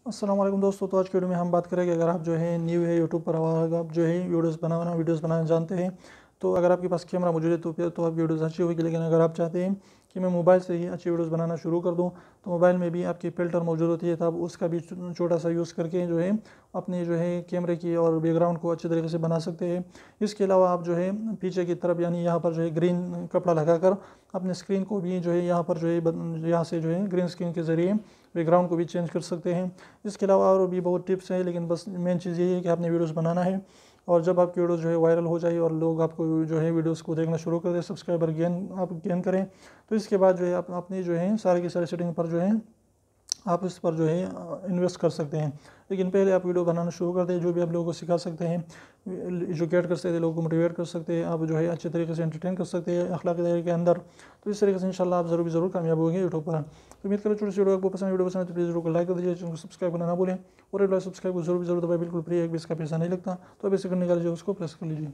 अस्सलाम वालेकुम दोस्तों। तो आज की वीडियो में हम बात करेंगे, अगर आप जो है न्यू है यूट्यूब पर और आप जो है वीडियोस बनाना जानते हैं, तो अगर आपके पास कैमरा मौजूद है तो फिर तो आप वीडियोस अच्छी होगी। लेकिन अगर आप चाहते हैं कि मैं मोबाइल से ही अच्छी वीडियोस बनाना शुरू कर दूं, तो मोबाइल में भी आपकी फ़िल्टर मौजूद होती है, तब उसका भी छोटा सा यूज़ करके जो है अपने जो है कैमरे की और बैकग्राउंड को अच्छे तरीके से बना सकते हैं। इसके अलावा आप जो है पीछे की तरफ यानी यहाँ पर जो है ग्रीन कपड़ा लगाकर अपने स्क्रीन को भी जो है यहाँ पर जो है यहाँ से जो है ग्रीन स्क्रीन के ज़रिए बैकग्राउंड को भी चेंज कर सकते हैं। इसके अलावा और भी बहुत टिप्स हैं, लेकिन बस मेन चीज़ यही है कि आपने वीडियोस बनाना है, और जब आपकी वीडियो जो है वायरल हो जाए और लोग आपको जो है वीडियोस को देखना शुरू कर दें, सब्सक्राइबर गेन करें, तो इसके बाद जो है आप अपनी जो है सारे की सारी सेटिंग पर जो है आप इस पर जो है इन्वेस्ट कर सकते हैं। लेकिन पहले आप वीडियो बनाना शुरू कर दें। जो भी आप लोगों को सिखा सकते हैं, एजुकेट कर सकते हैं, लोगों को मोटिवेट कर सकते हैं, आप जो है अच्छे तरीके से एंटरटेन कर सकते हैं अखलाकी दायरे के अंदर। तो इस तरीके से इंशाल्लाह आप ज़रूर कामयाब होंगे यूट्यूब पर। तो उम्मीद करें छोटी सी वीडियो आपको पसंद है तो प्लीज़ वीडियो को लाइक कर दीजिए, चैनल को सब्सक्राइब करना ना भूलें, और सब्सक्राइब को जरूर दबाए, बिल्कुल फ्री है, इसका पैसा नहीं लगता। तो अब इसे करने का जो उसको प्रेस कर लीजिए।